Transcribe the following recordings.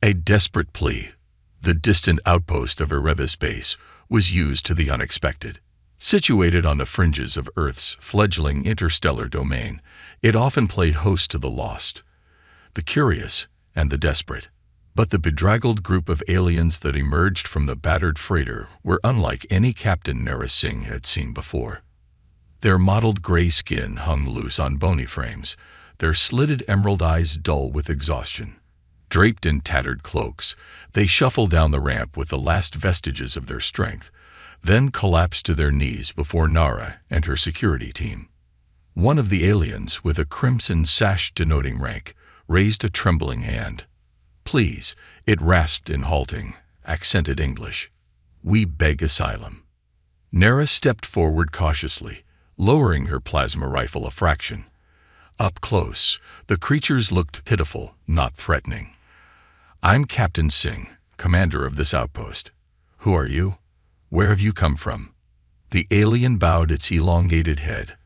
A desperate plea, the distant outpost of Ereva's base, was used to the unexpected. Situated on the fringes of Earth's fledgling interstellar domain, it often played host to the lost, the curious, and the desperate. But the bedraggled group of aliens that emerged from the battered freighter were unlike any Captain Nara Singh had seen before. Their mottled gray skin hung loose on bony frames, their slitted emerald eyes dull with exhaustion. Draped in tattered cloaks, they shuffled down the ramp with the last vestiges of their strength, then collapsed to their knees before Nara and her security team. One of the aliens, with a crimson sash denoting rank, raised a trembling hand. "Please," it rasped in halting, accented English. "We beg asylum." Nara stepped forward cautiously, lowering her plasma rifle a fraction. Up close, the creatures looked pitiful, not threatening. "I'm Captain Singh, commander of this outpost. Who are you? Where have you come from?" The alien bowed its elongated head.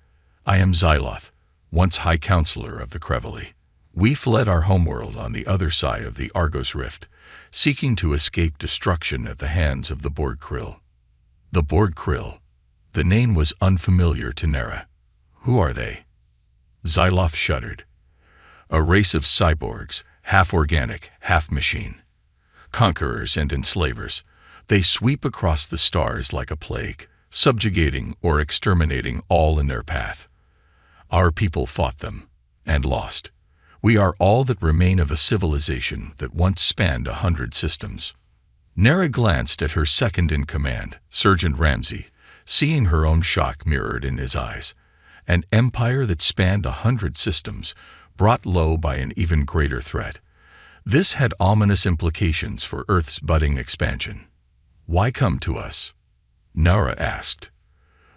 "I am Xyloth, once High Counselor of the Crevely. We fled our homeworld on the other side of the Argos Rift, seeking to escape destruction at the hands of the Borg Krill." The Borg Krill. The name was unfamiliar to Nara. "Who are they?" Xyloth shuddered. "A race of cyborgs, half organic, half machine. Conquerors and enslavers. They sweep across the stars like a plague, subjugating or exterminating all in their path. Our people fought them, and lost. We are all that remain of a civilization that once spanned 100 systems." Nara glanced at her second-in-command, Sergeant Ramsey, seeing her own shock mirrored in his eyes. An empire that spanned 100 systems, brought low by an even greater threat. This had ominous implications for Earth's budding expansion. "Why come to us?" Nara asked.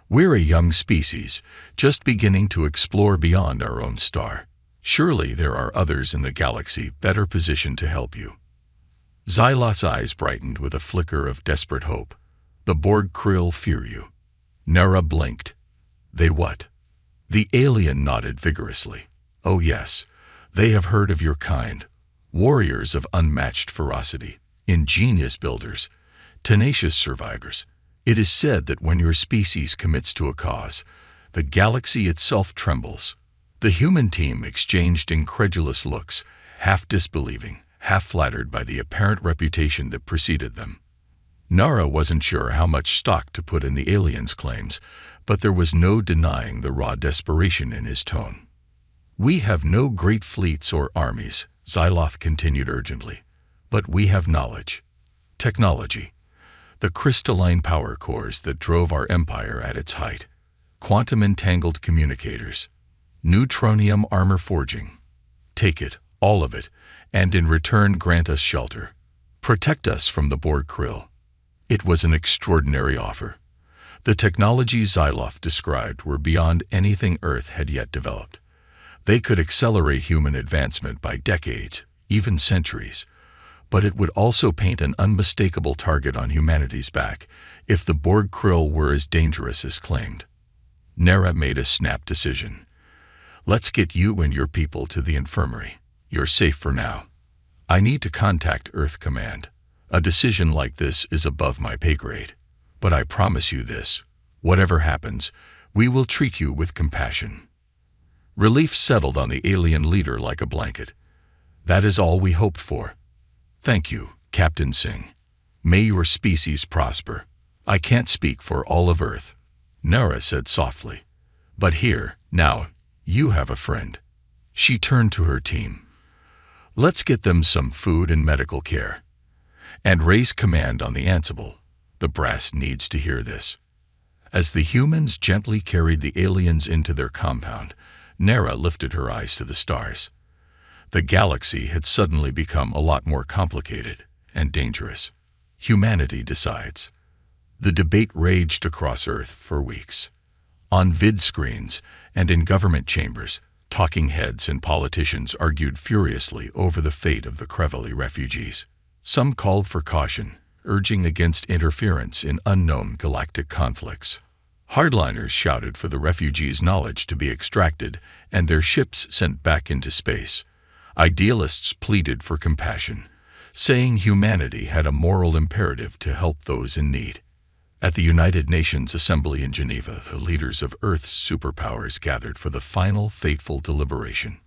"We're a young species, just beginning to explore beyond our own star. Surely there are others in the galaxy better positioned to help you." Xyloth's eyes brightened with a flicker of desperate hope. "The Borg Krill fear you." Nara blinked. "They what?" The alien nodded vigorously. "Oh yes, they have heard of your kind. Warriors of unmatched ferocity, ingenious builders, tenacious survivors. It is said that when your species commits to a cause, the galaxy itself trembles." The human team exchanged incredulous looks, half disbelieving, half flattered by the apparent reputation that preceded them. Nara wasn't sure how much stock to put in the alien's claims, but there was no denying the raw desperation in his tone. "We have no great fleets or armies," Xyloth continued urgently, "but we have knowledge, technology, the crystalline power cores that drove our empire at its height, quantum-entangled communicators, neutronium armor forging. Take it, all of it, and in return grant us shelter. Protect us from the Borg Krill." It was an extraordinary offer. The technologies Xyloth described were beyond anything Earth had yet developed. They could accelerate human advancement by decades, even centuries, but it would also paint an unmistakable target on humanity's back if the Borg Krill were as dangerous as claimed. Nara made a snap decision. "Let's get you and your people to the infirmary. You're safe for now. I need to contact Earth Command. A decision like this is above my pay grade. But I promise you this, whatever happens, we will treat you with compassion." Relief settled on the alien leader like a blanket. "That is all we hoped for. Thank you, Captain Singh. May your species prosper. I can't speak for all of Earth," Nara said softly. "But here, now, you have a friend." She turned to her team. "Let's get them some food and medical care. And raise command on the Ansible. The brass needs to hear this." As the humans gently carried the aliens into their compound, Nara lifted her eyes to the stars. The galaxy had suddenly become a lot more complicated and dangerous. Humanity decides. The debate raged across Earth for weeks. On vid screens and in government chambers, talking heads and politicians argued furiously over the fate of the Crevely refugees. Some called for caution, urging against interference in unknown galactic conflicts. Hardliners shouted for the refugees' knowledge to be extracted and their ships sent back into space. Idealists pleaded for compassion, saying humanity had a moral imperative to help those in need. At the United Nations Assembly in Geneva, the leaders of Earth's superpowers gathered for the final fateful deliberation.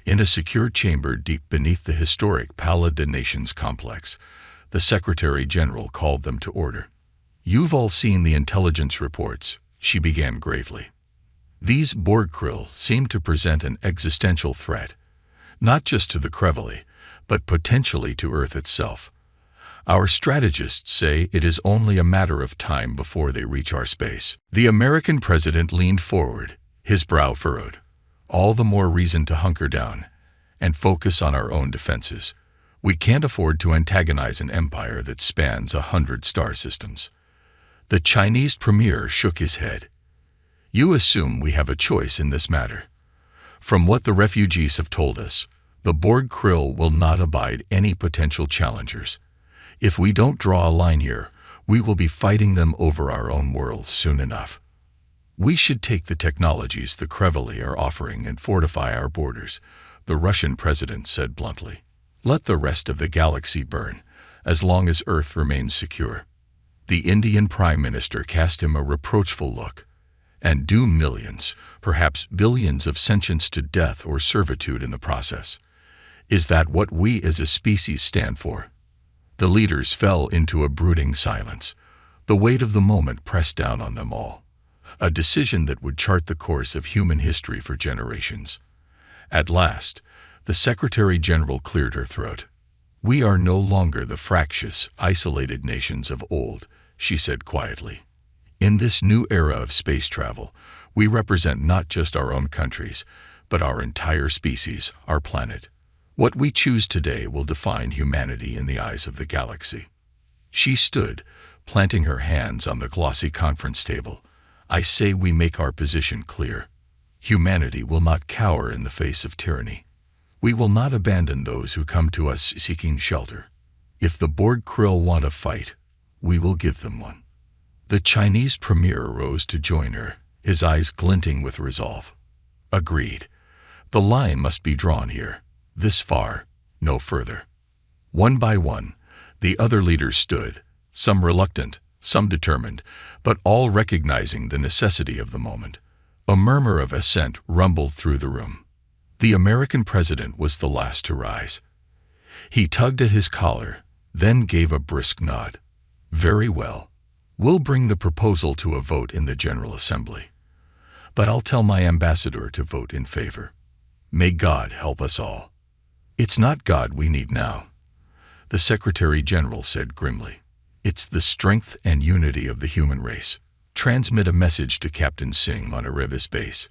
In a secure chamber deep beneath the historic Palais des Nations complex, the Secretary-General called them to order. "You've all seen the intelligence reports," she began gravely. "These Borg krill seem to present an existential threat, not just to the Kreveli, but potentially to Earth itself. Our strategists say it is only a matter of time before they reach our space." The American president leaned forward, his brow furrowed. "All the more reason to hunker down and focus on our own defenses. We can't afford to antagonize an empire that spans 100 star systems." The Chinese premier shook his head. "You assume we have a choice in this matter. From what the refugees have told us, the Borg krill will not abide any potential challengers. If we don't draw a line here, we will be fighting them over our own worlds soon enough. We should take the technologies the Kreveli are offering and fortify our borders," the Russian president said bluntly. "Let the rest of the galaxy burn, as long as Earth remains secure." The Indian Prime Minister cast him a reproachful look. "And doom millions, perhaps billions of sentients to death or servitude in the process. Is that what we as a species stand for?" The leaders fell into a brooding silence. The weight of the moment pressed down on them all. A decision that would chart the course of human history for generations. At last, the Secretary-General cleared her throat. "We are no longer the fractious, isolated nations of old," she said quietly. "In this new era of space travel, we represent not just our own countries, but our entire species, our planet. What we choose today will define humanity in the eyes of the galaxy." She stood, planting her hands on the glossy conference table. "I say we make our position clear. Humanity will not cower in the face of tyranny. We will not abandon those who come to us seeking shelter. If the Borg krill want a fight, we will give them one." The Chinese premier rose to join her, his eyes glinting with resolve. "Agreed. The line must be drawn here. This far, no further." One by one, the other leaders stood, some reluctant, some determined, but all recognizing the necessity of the moment. A murmur of assent rumbled through the room. The American president was the last to rise. He tugged at his collar, then gave a brisk nod. "Very well. We'll bring the proposal to a vote in the General Assembly. But I'll tell my ambassador to vote in favor. May God help us all." "It's not God we need now," the Secretary-General said grimly. "It's the strength and unity of the human race. Transmit a message to Captain Singh on Erebus base.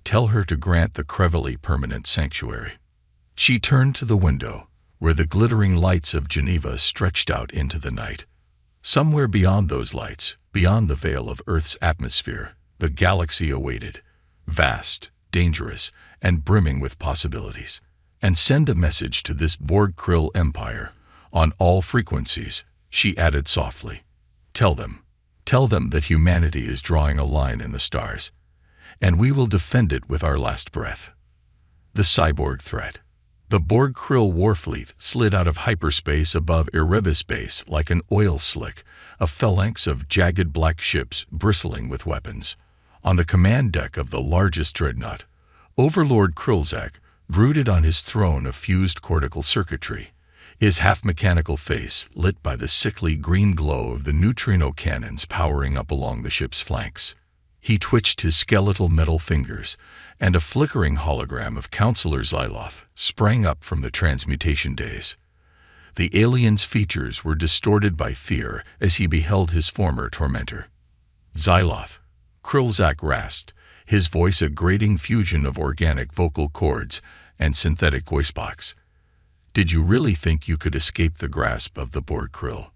Tell her to grant the Kreveli permanent sanctuary." She turned to the window, where the glittering lights of Geneva stretched out into the night. Somewhere beyond those lights, beyond the veil of Earth's atmosphere, the galaxy awaited, vast, dangerous, and brimming with possibilities. "And send a message to this Borg krill empire, on all frequencies," she added softly. Tell them that humanity is drawing a line in the stars, and we will defend it with our last breath." The cyborg threat. The Borg krill warfleet slid out of hyperspace above Erebus base like an oil slick, a phalanx of jagged black ships bristling with weapons. On the command deck of the largest dreadnought, Overlord Krillzak brooded on his throne of fused cortical circuitry, his half-mechanical face lit by the sickly green glow of the neutrino cannons powering up along the ship's flanks. He twitched his skeletal metal fingers, and a flickering hologram of Counselor Zyloff sprang up from the transmutation days. The alien's features were distorted by fear as he beheld his former tormentor. "Zyloff," Krillzak rasped, his voice a grating fusion of organic vocal cords and synthetic voice box. "Did you really think you could escape the grasp of the Borg krill?"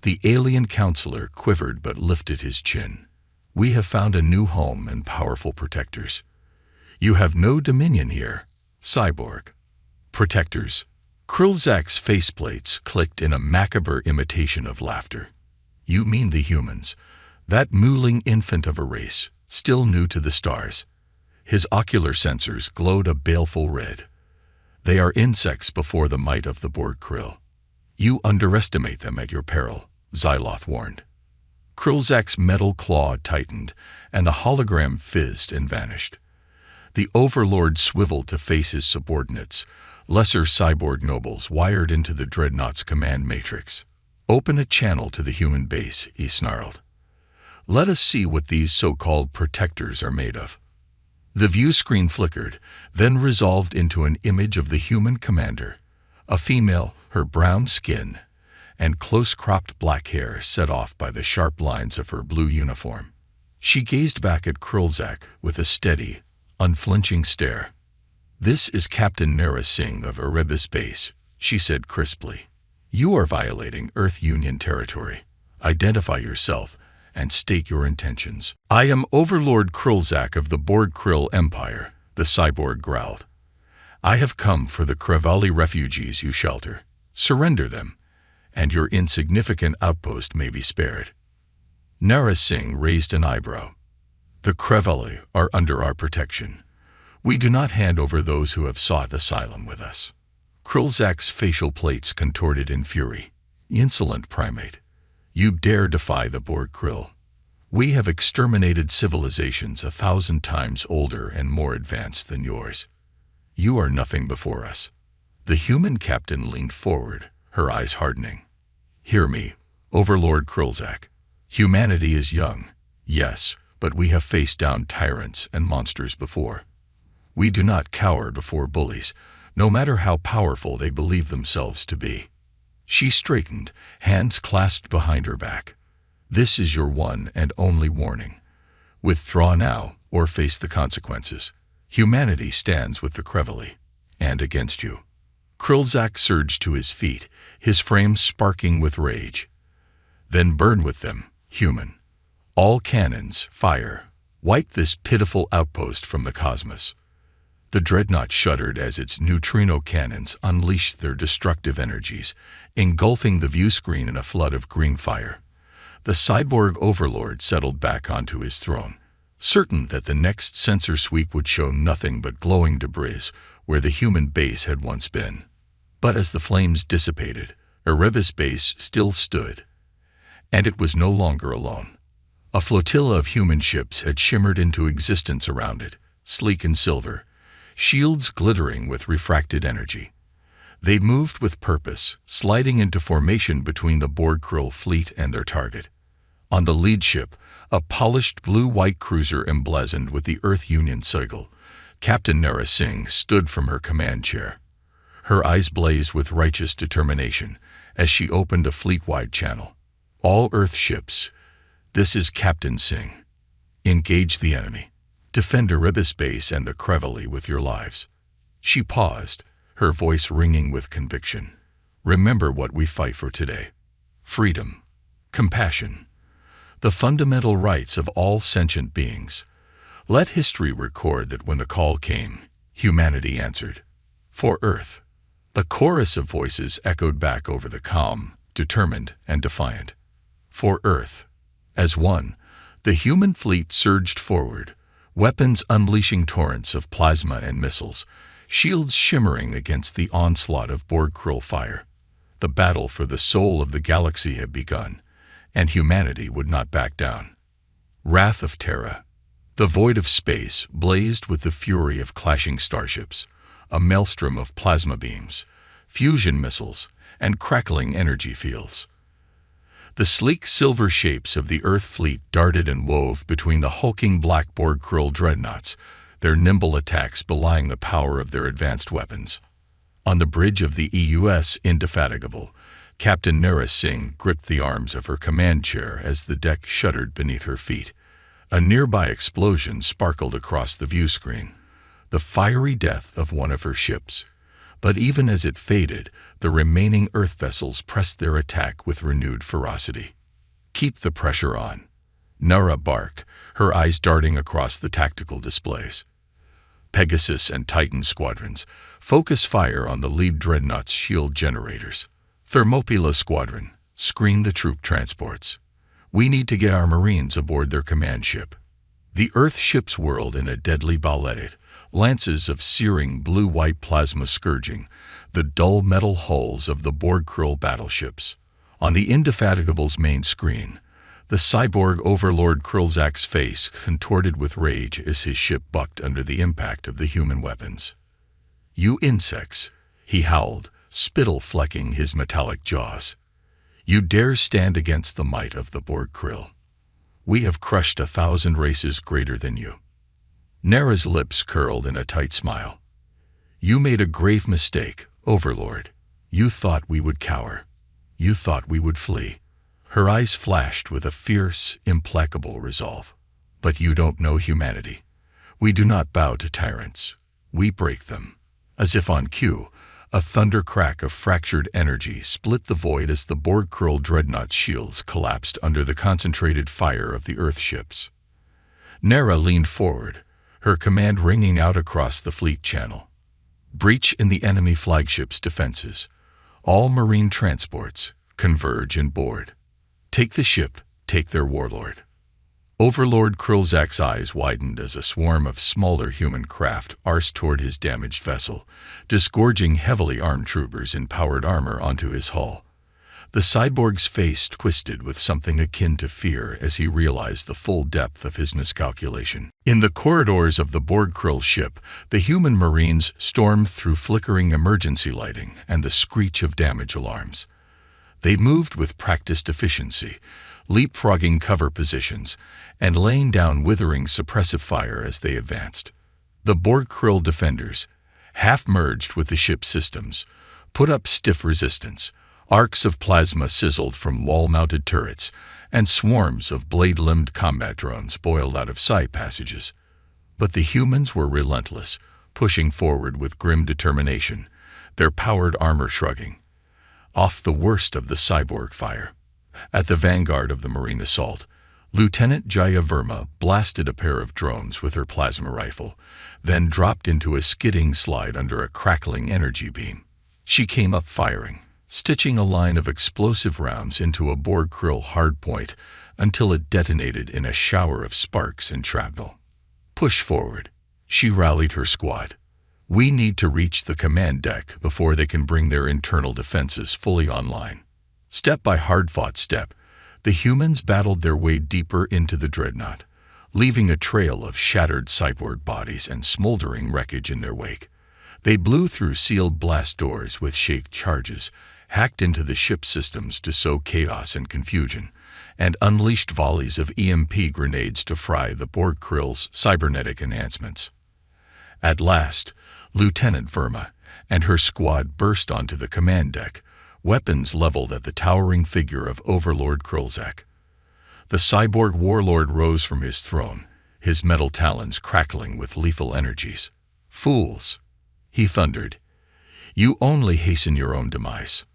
The alien counselor quivered but lifted his chin. "We have found a new home and powerful protectors. You have no dominion here, cyborg." "Protectors?" Krillzak's faceplates clicked in a macabre imitation of laughter. "You mean the humans, that mooling infant of a race, still new to the stars." His ocular sensors glowed a baleful red. "They are insects before the might of the Borg krill. You underestimate them at your peril, Xyloth warned. Krilzak's metal claw tightened, and the hologram fizzed and vanished. The Overlord swiveled to face his subordinates, lesser cyborg nobles wired into the Dreadnought's command matrix. "Open a channel to the human base," he snarled. "Let us see what these so-called protectors are made of." The view screen flickered, then resolved into an image of the human commander, a female, her brown skin and close-cropped black hair set off by the sharp lines of her blue uniform. She gazed back at Krilzak with a steady, unflinching stare. "This is Captain Nara Singh of Erebus Base," she said crisply. "You are violating Earth Union territory. Identify yourself and state your intentions." "I am Overlord Krilzak of the Borg Krill Empire," the cyborg growled. "I have come for the Krevali refugees you shelter. Surrender them, and your insignificant outpost may be spared." Nara Singh raised an eyebrow. "The Krevali are under our protection. We do not hand over those who have sought asylum with us." Krilzak's facial plates contorted in fury. "Insolent primate. You dare defy the Borg Krill. We have exterminated civilizations 1,000 times older and more advanced than yours. You are nothing before us." The human captain leaned forward, her eyes hardening. "Hear me, Overlord Krilzak. Humanity is young, yes, but we have faced down tyrants and monsters before. We do not cower before bullies, no matter how powerful they believe themselves to be." She straightened, hands clasped behind her back. "This is your one and only warning. Withdraw now or face the consequences. Humanity stands with the Krevali, and against you." Krilzak surged to his feet, his frame sparking with rage. "Then burn with them, human. All cannons, fire. Wipe this pitiful outpost from the cosmos." The Dreadnought shuddered as its neutrino cannons unleashed their destructive energies, engulfing the view screen in a flood of green fire. The cyborg overlord settled back onto his throne, certain that the next sensor sweep would show nothing but glowing debris where the human base had once been. But as the flames dissipated, Erebus Base still stood, and it was no longer alone. A flotilla of human ships had shimmered into existence around it, sleek in silver, shields glittering with refracted energy. They moved with purpose, sliding into formation between the Borg Krill fleet and their target. On the lead ship, a polished blue-white cruiser emblazoned with the Earth Union sigil, Captain Nara Singh stood from her command chair. Her eyes blazed with righteous determination as she opened a fleet-wide channel. "All Earth ships, this is Captain Singh. Engage the enemy. Defend Erebus Base and the Krevali with your lives." She paused, her voice ringing with conviction. "Remember what we fight for today. Freedom, compassion, the fundamental rights of all sentient beings. Let history record that when the call came, humanity answered. For Earth." The chorus of voices echoed back over the calm, determined, and defiant. For Earth. As one, the human fleet surged forward, weapons unleashing torrents of plasma and missiles, shields shimmering against the onslaught of Borg Krill fire. The battle for the soul of the galaxy had begun, and humanity would not back down. Wrath of Terra. The void of space blazed with the fury of clashing starships, a maelstrom of plasma beams, fusion missiles, and crackling energy fields. The sleek silver shapes of the Earth fleet darted and wove between the hulking black Borg Krill dreadnoughts, their nimble attacks belying the power of their advanced weapons. On the bridge of the EUS Indefatigable, Captain Nara Singh gripped the arms of her command chair as the deck shuddered beneath her feet. A nearby explosion sparkled across the view screen, the fiery death of one of her ships. But even as it faded, the remaining Earth vessels pressed their attack with renewed ferocity. "Keep the pressure on," Nara barked, her eyes darting across the tactical displays. Pegasus and Titan squadrons, focus fire on the lead dreadnought's shield generators. Thermopylae Squadron, screen the troop transports. We need to get our Marines aboard their command ship. The Earth ships whirled in a deadly ballet, lances of searing blue-white plasma scourging, the dull metal hulls of the Borg-Krill battleships. On the Indefatigable's main screen, the cyborg overlord Krillzak's face contorted with rage as his ship bucked under the impact of the human weapons. "You insects," he howled, spittle flecking his metallic jaws. "You dare stand against the might of the Borg-Krill. We have crushed 1,000 races greater than you." Nera's lips curled in a tight smile. "You made a grave mistake, Overlord. You thought we would cower. You thought we would flee." Her eyes flashed with a fierce, implacable resolve. "But you don't know humanity. We do not bow to tyrants. We break them." As if on cue, a thunder crack of fractured energy split the void as the Borg-Krill dreadnought shields collapsed under the concentrated fire of the Earth ships. Nera leaned forward, her command ringing out across the fleet channel. "Breach in the enemy flagship's defenses. All marine transports, converge and board. Take the ship, take their warlord." Overlord Krillzak's eyes widened as a swarm of smaller human craft arsed toward his damaged vessel, disgorging heavily armed troopers in powered armor onto his hull. The cyborg's face twisted with something akin to fear as he realized the full depth of his miscalculation. In the corridors of the Borg-Krill ship, the human marines stormed through flickering emergency lighting and the screech of damage alarms. They moved with practiced efficiency, leapfrogging cover positions and laying down withering suppressive fire as they advanced. The Borg-Krill defenders, half-merged with the ship's systems, put up stiff resistance. Arcs of plasma sizzled from wall-mounted turrets, and swarms of blade-limbed combat drones boiled out of side passages. But the humans were relentless, pushing forward with grim determination, their powered armor shrugging off the worst of the cyborg fire. At the vanguard of the marine assault, Lieutenant Jaya Verma blasted a pair of drones with her plasma rifle, then dropped into a skidding slide under a crackling energy beam. She came up firing, stitching a line of explosive rounds into a Borg-Krill hardpoint until it detonated in a shower of sparks and shrapnel. "Push forward," she rallied her squad. "We need to reach the command deck before they can bring their internal defenses fully online." Step by hard-fought step, the humans battled their way deeper into the dreadnought, leaving a trail of shattered cyborg bodies and smoldering wreckage in their wake. They blew through sealed blast doors with shaped charges, hacked into the ship's systems to sow chaos and confusion, and unleashed volleys of EMP grenades to fry the Borg-Krill's cybernetic enhancements. At last, Lieutenant Verma and her squad burst onto the command deck, weapons leveled at the towering figure of Overlord Krillzak. The cyborg warlord rose from his throne, his metal talons crackling with lethal energies. "Fools!" he thundered. "You only hasten your own demise."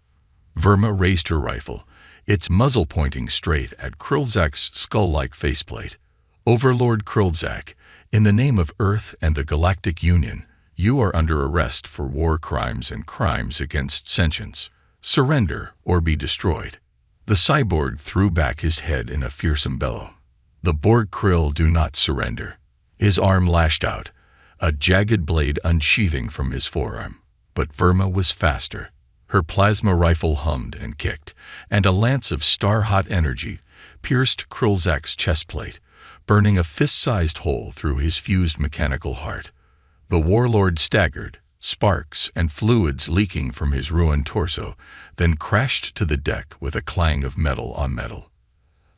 Verma raised her rifle, its muzzle pointing straight at Krillzak's skull-like faceplate. "Overlord Krillzak, in the name of Earth and the Galactic Union, you are under arrest for war crimes and crimes against sentience. Surrender or be destroyed." The cyborg threw back his head in a fearsome bellow. "The Borg-Krill do not surrender." His arm lashed out, a jagged blade unsheathing from his forearm. But Verma was faster. Her plasma rifle hummed and kicked, and a lance of star-hot energy pierced Krillzak's chestplate, burning a fist-sized hole through his fused mechanical heart. The warlord staggered, sparks and fluids leaking from his ruined torso, then crashed to the deck with a clang of metal on metal.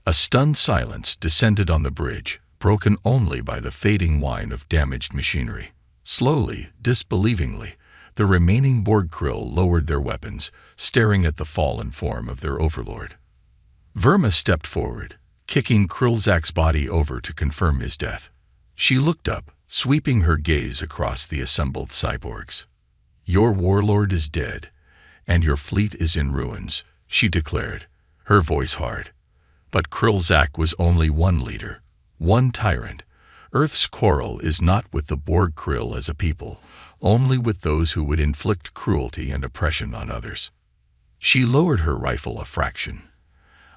A stunned silence descended on the bridge, broken only by the fading whine of damaged machinery. Slowly, disbelievingly, the remaining Borg-Krill lowered their weapons, staring at the fallen form of their overlord. Verma stepped forward, kicking Krillzak's body over to confirm his death. She looked up, sweeping her gaze across the assembled cyborgs. "Your warlord is dead, and your fleet is in ruins," she declared, her voice hard. But Krillzak was only one leader, one tyrant. Earth's quarrel is not with the Borg-Krill as a people, only with those who would inflict cruelty and oppression on others. She lowered her rifle a fraction.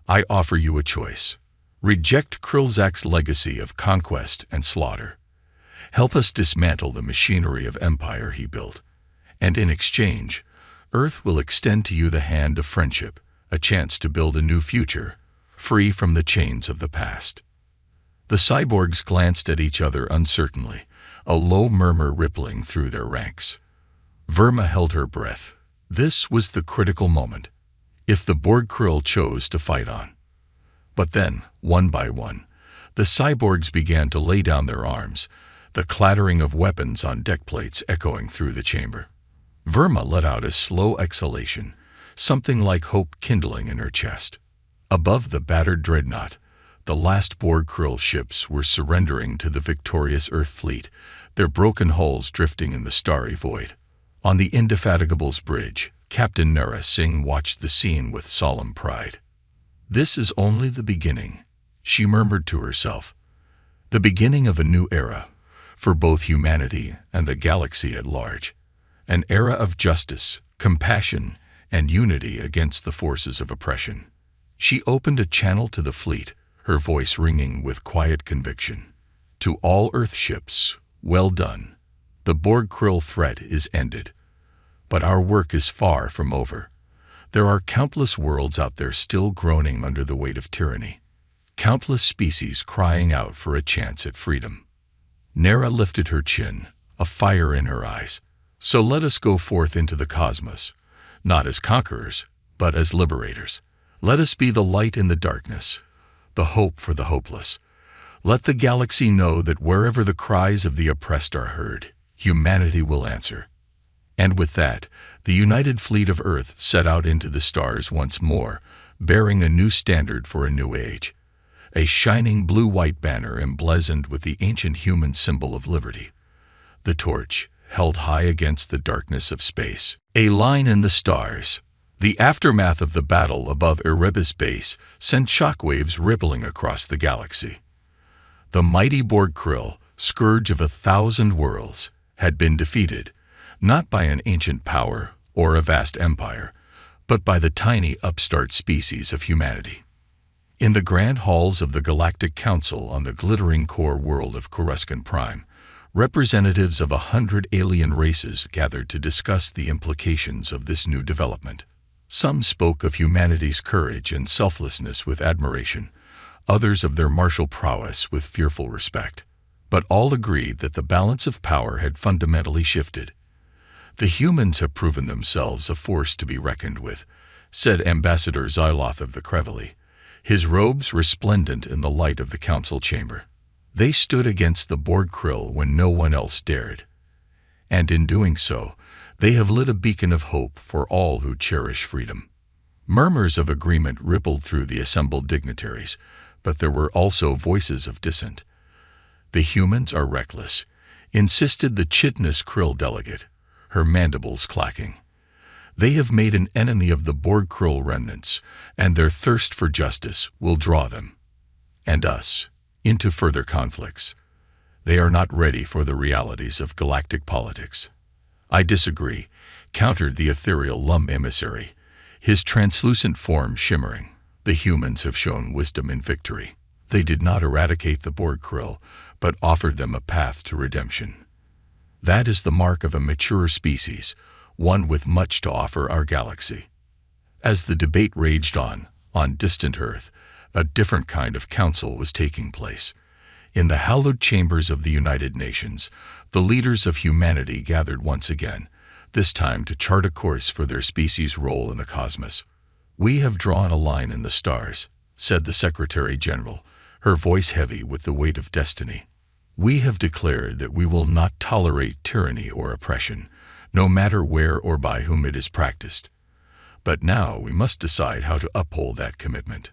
"I offer you a choice. Reject Krillzak's legacy of conquest and slaughter. Help us dismantle the machinery of empire he built, and in exchange, Earth will extend to you the hand of friendship, a chance to build a new future, free from the chains of the past. The cyborgs glanced at each other uncertainly, a low murmur rippling through their ranks. Verma held her breath. This was the critical moment, if the Borg Krill chose to fight on. But then, one by one, the cyborgs began to lay down their arms, the clattering of weapons on deck plates echoing through the chamber. Verma let out a slow exhalation, something like hope kindling in her chest. Above the battered dreadnought, the last Borg Krill ships were surrendering to the victorious Earth fleet, their broken hulls drifting in the starry void. On the Indefatigable's bridge, Captain Nara Singh watched the scene with solemn pride. "This is only the beginning," she murmured to herself. "The beginning of a new era, for both humanity and the galaxy at large. An era of justice, compassion, and unity against the forces of oppression." She opened a channel to the fleet, her voice ringing with quiet conviction. "To all Earth ships, well done. The Borg Krill threat is ended. But our work is far from over. There are countless worlds out there still groaning under the weight of tyranny. Countless species crying out for a chance at freedom." Nara lifted her chin, a fire in her eyes. "So let us go forth into the cosmos, not as conquerors, but as liberators. Let us be the light in the darkness, the hope for the hopeless. Let the galaxy know that wherever the cries of the oppressed are heard, humanity will answer." And with that, the united fleet of Earth set out into the stars once more, bearing a new standard for a new age. A shining blue-white banner emblazoned with the ancient human symbol of liberty. The torch, held high against the darkness of space. A line in the stars. The aftermath of the battle above Erebus base sent shockwaves rippling across the galaxy. The mighty Borg Krill, scourge of 1,000 worlds, had been defeated, not by an ancient power or a vast empire, but by the tiny upstart species of humanity. In the grand halls of the Galactic Council on the glittering core world of Coruscant Prime, representatives of 100 alien races gathered to discuss the implications of this new development. Some spoke of humanity's courage and selflessness with admiration, others of their martial prowess with fearful respect. But all agreed that the balance of power had fundamentally shifted. "The humans have proven themselves a force to be reckoned with," said Ambassador Xyloth of the Crevely, his robes resplendent in the light of the council chamber. "They stood against the Borg Krill when no one else dared. And in doing so, they have lit a beacon of hope for all who cherish freedom." Murmurs of agreement rippled through the assembled dignitaries, but there were also voices of dissent. "The humans are reckless," insisted the chitinous Krill delegate, her mandibles clacking. "They have made an enemy of the Borg Krill remnants, and their thirst for justice will draw them, and us, into further conflicts. They are not ready for the realities of galactic politics." "I disagree," countered the ethereal Lum emissary, his translucent form shimmering. "The humans have shown wisdom in victory. They did not eradicate the Borg Krill, but offered them a path to redemption. That is the mark of a mature species, one with much to offer our galaxy." As the debate raged on distant Earth, a different kind of council was taking place. In the hallowed chambers of the United Nations, the leaders of humanity gathered once again, this time to chart a course for their species' role in the cosmos. "We have drawn a line in the stars," said the Secretary General, her voice heavy with the weight of destiny. "We have declared that we will not tolerate tyranny or oppression, no matter where or by whom it is practiced. But now we must decide how to uphold that commitment."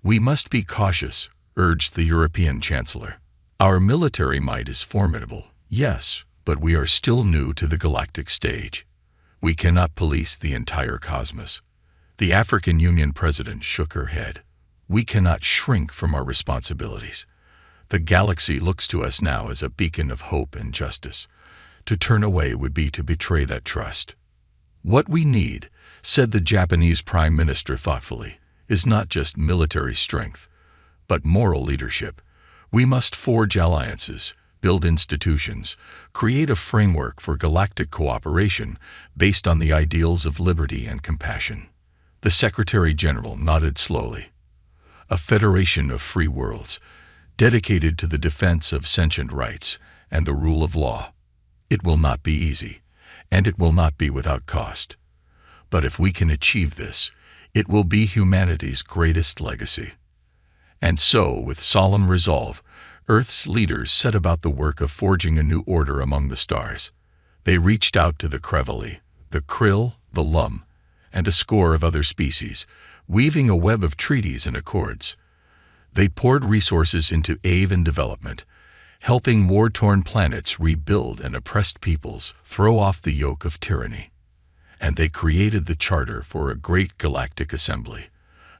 "We must be cautious," urged the European Chancellor. "Our military might is formidable, yes, but we are still new to the galactic stage. We cannot police the entire cosmos." The African Union President shook her head. "We cannot shrink from our responsibilities. The galaxy looks to us now as a beacon of hope and justice. To turn away would be to betray that trust." "What we need," said the Japanese Prime Minister thoughtfully, "is not just military strength, but moral leadership. We must forge alliances, build institutions, create a framework for galactic cooperation based on the ideals of liberty and compassion. The Secretary-General nodded slowly. A federation of free worlds, dedicated to the defense of sentient rights and the rule of law. It will not be easy, and it will not be without cost. But if we can achieve this, it will be humanity's greatest legacy. And so, with solemn resolve, Earth's leaders set about the work of forging a new order among the stars. They reached out to the Kreveli, the Krill, the Lum, and a score of other species, weaving a web of treaties and accords. They poured resources into aid and development, helping war-torn planets rebuild and oppressed peoples throw off the yoke of tyranny. And they created the charter for a great galactic assembly,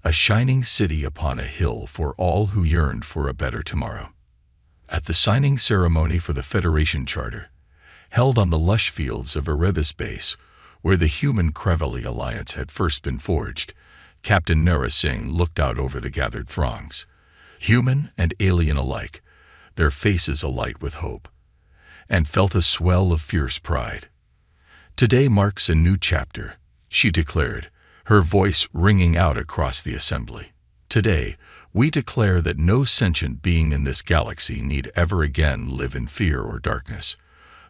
a shining city upon a hill for all who yearned for a better tomorrow. At the signing ceremony for the Federation Charter, held on the lush fields of Erebus Base, where the human Kreveli alliance had first been forged, Captain Nara Singh looked out over the gathered throngs, human and alien alike, their faces alight with hope, and felt a swell of fierce pride. "Today marks a new chapter," she declared, her voice ringing out across the assembly. "Today, we declare that no sentient being in this galaxy need ever again live in fear or darkness.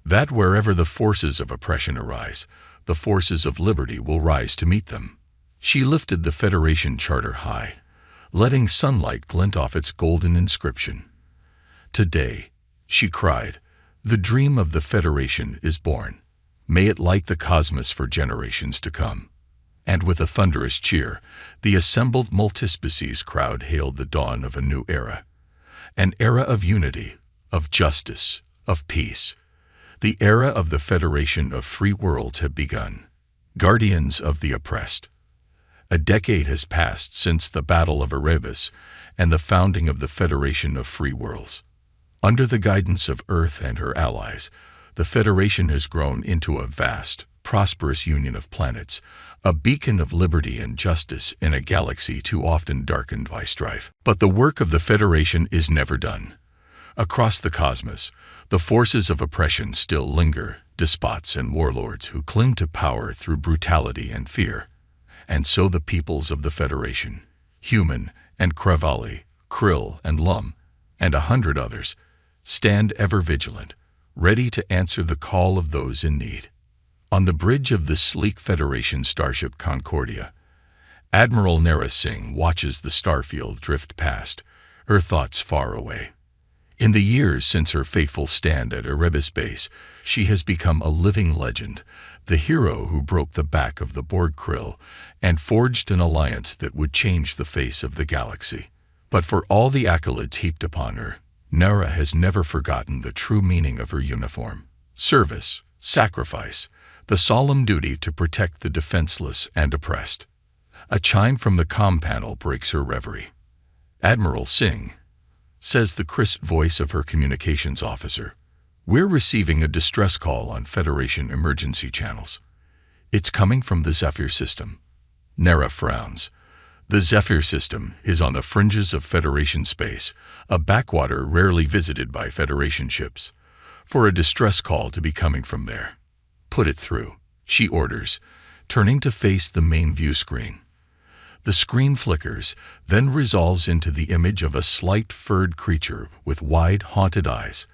That wherever the forces of oppression arise, the forces of liberty will rise to meet them." She lifted the Federation Charter high, letting sunlight glint off its golden inscription. "Today," she cried, "the dream of the Federation is born. May it light the cosmos for generations to come." And with a thunderous cheer, the assembled multispecies crowd hailed the dawn of a new era. An era of unity, of justice, of peace. The era of the Federation of Free Worlds had begun. Guardians of the oppressed. A decade has passed since the Battle of Erebus and the founding of the Federation of Free Worlds. Under the guidance of Earth and her allies, the Federation has grown into a vast, prosperous union of planets, a beacon of liberty and justice in a galaxy too often darkened by strife. But the work of the Federation is never done. Across the cosmos, the forces of oppression still linger, despots and warlords who cling to power through brutality and fear. And so the peoples of the Federation, human and Kreveli, Krill and Lum, and 100 others, stand ever vigilant, ready to answer the call of those in need. On the bridge of the sleek Federation starship Concordia, Admiral Nara Singh watches the starfield drift past, her thoughts far away. In the years since her fateful stand at Erebus Base, she has become a living legend, the hero who broke the back of the Borg Krill and forged an alliance that would change the face of the galaxy. But for all the accolades heaped upon her, Nara has never forgotten the true meaning of her uniform: service, sacrifice, the solemn duty to protect the defenseless and oppressed. A chime from the comm panel breaks her reverie. "Admiral Singh," says the crisp voice of her communications officer, "we're receiving a distress call on Federation emergency channels. It's coming from the Zephyr system." Nara frowns. The Zephyr system is on the fringes of Federation space, a backwater rarely visited by Federation ships. For a distress call to be coming from there, "Put it through," she orders, turning to face the main view screen. The screen flickers, then resolves into the image of a slight furred creature with wide, haunted eyes,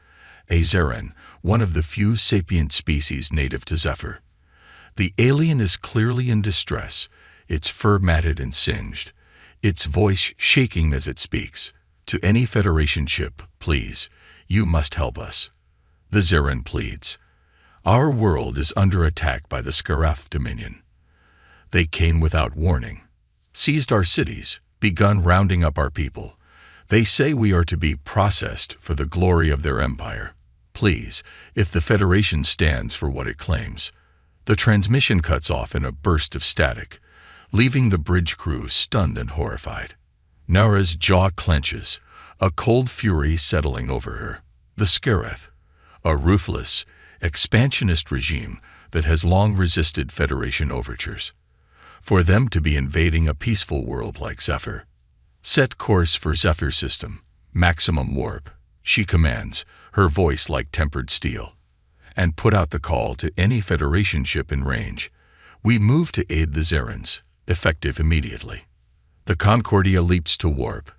a Zeren, one of the few sapient species native to Zephyr. The alien is clearly in distress, its fur matted and singed, its voice shaking as it speaks. "To any Federation ship, please, you must help us." The Zeren pleads. "Our world is under attack by the Scarath Dominion. They came without warning, seized our cities, begun rounding up our people. They say we are to be processed for the glory of their empire. Please, if the Federation stands for what it claims." The transmission cuts off in a burst of static, leaving the bridge crew stunned and horrified. Nara's jaw clenches, a cold fury settling over her. The Scarath, a ruthless, expansionist regime that has long resisted Federation overtures. For them to be invading a peaceful world like Zephyr. Set course for Zephyr system, maximum warp, She commands, her voice like tempered steel. And put out the call to any Federation ship in range. We move to aid the Zerans, effective immediately. The Concordia leaps to warp,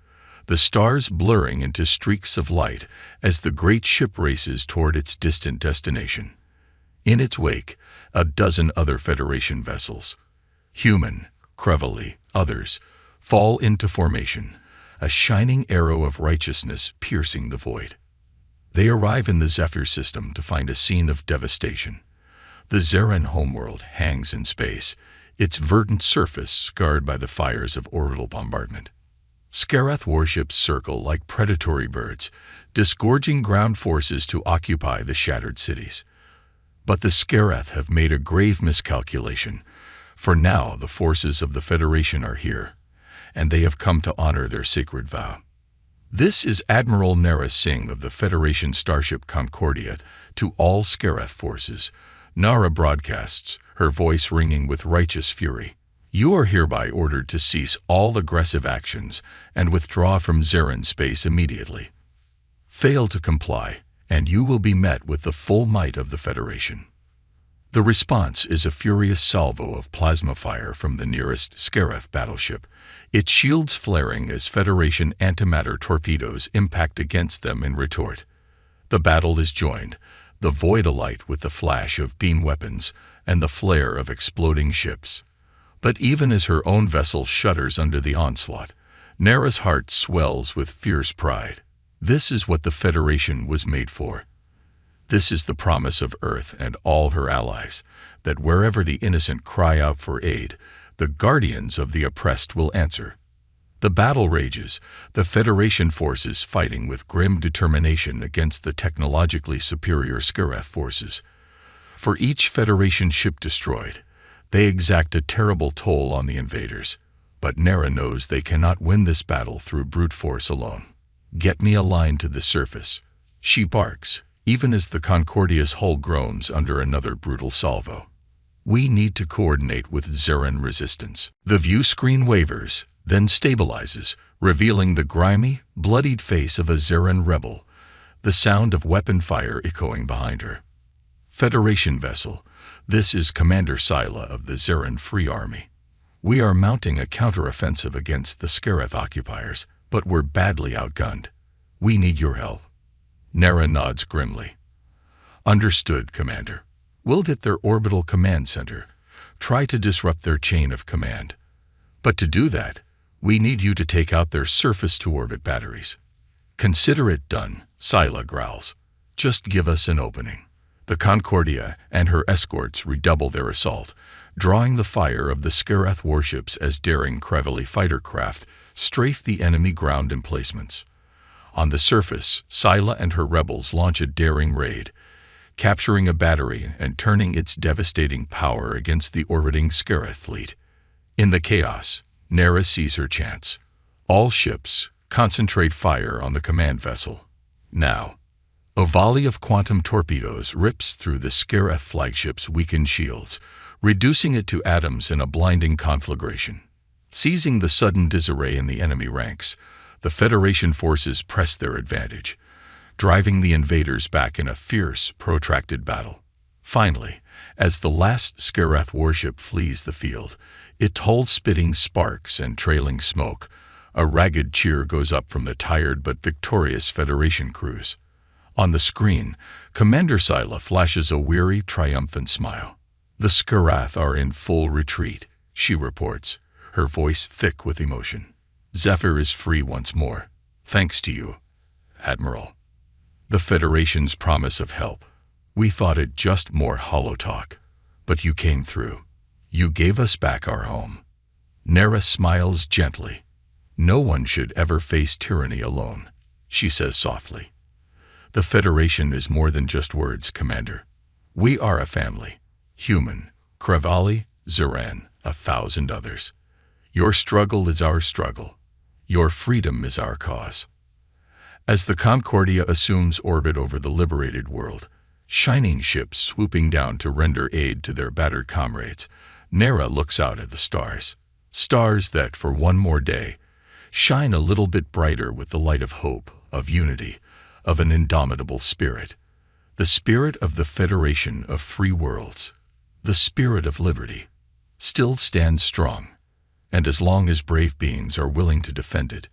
the stars blurring into streaks of light as the great ship races toward its distant destination. In its wake, a dozen other Federation vessels. Human, Crevelly, others, fall into formation, a shining arrow of righteousness piercing the void. They arrive in the Zephyr system to find a scene of devastation. The Zeran homeworld hangs in space, its verdant surface scarred by the fires of orbital bombardment. Skarath warships circle like predatory birds, disgorging ground forces to occupy the shattered cities. But the Skarath have made a grave miscalculation, for now the forces of the Federation are here, and they have come to honor their sacred vow. This is Admiral Nara Singh of the Federation starship Concordia to all Skarath forces. Nara broadcasts, her voice ringing with righteous fury. You are hereby ordered to cease all aggressive actions and withdraw from Zeran space immediately. Fail to comply, and you will be met with the full might of the Federation. The response is a furious salvo of plasma fire from the nearest Skarath battleship, its shields flaring as Federation antimatter torpedoes impact against them in retort. The battle is joined, the void alight with the flash of beam weapons and the flare of exploding ships. But even as her own vessel shudders under the onslaught, Nara's heart swells with fierce pride. This is what the Federation was made for. This is the promise of Earth and all her allies, that wherever the innocent cry out for aid, the guardians of the oppressed will answer. The battle rages, the Federation forces fighting with grim determination against the technologically superior Skarath forces. For each Federation ship destroyed, they exact a terrible toll on the invaders, but Nara knows they cannot win this battle through brute force alone. Get me a line to the surface, she barks, even as the Concordia's hull groans under another brutal salvo. We need to coordinate with Zeran resistance. The view screen wavers, then stabilizes, revealing the grimy, bloodied face of a Zeran rebel, the sound of weapon fire echoing behind her. Federation vessel, this is Commander Sila of the Zeran Free Army. We are mounting a counteroffensive against the Skarath occupiers, but we're badly outgunned. We need your help. Nara nods grimly. Understood, Commander. We'll hit their orbital command center, try to disrupt their chain of command. But to do that, we need you to take out their surface-to-orbit batteries. Consider it done, Sila growls. Just give us an opening. The Concordia and her escorts redouble their assault, drawing the fire of the Skarath warships as daring Crevelly fighter craft strafe the enemy ground emplacements. On the surface, Sila and her rebels launch a daring raid, capturing a battery and turning its devastating power against the orbiting Skarath fleet. In the chaos, Nara sees her chance. All ships, concentrate fire on the command vessel. Now. A volley of quantum torpedoes rips through the Skarath flagship's weakened shields, reducing it to atoms in a blinding conflagration. Seizing the sudden disarray in the enemy ranks, the Federation forces press their advantage, driving the invaders back in a fierce, protracted battle. Finally, as the last Skarath warship flees the field, its hull spitting sparks and trailing smoke, a ragged cheer goes up from the tired but victorious Federation crews. On the screen, Commander Sila flashes a weary, triumphant smile. The Skarath are in full retreat, she reports, her voice thick with emotion. Zephyr is free once more, thanks to you, Admiral. The Federation's promise of help. We thought it just more hollow talk, but you came through. You gave us back our home. Nara smiles gently. No one should ever face tyranny alone, she says softly. The Federation is more than just words, Commander. We are a family. Human, Crevelly, Zeran, 1,000 others. Your struggle is our struggle. Your freedom is our cause. As the Concordia assumes orbit over the liberated world, shining ships swooping down to render aid to their battered comrades, Nara looks out at the stars. Stars that, for one more day, shine a little bit brighter with the light of hope, of unity, of an indomitable spirit. The spirit of the Federation of Free Worlds, the spirit of liberty, still stands strong, and as long as brave beings are willing to defend it,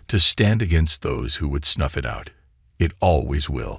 to stand against those who would snuff it out, it always will.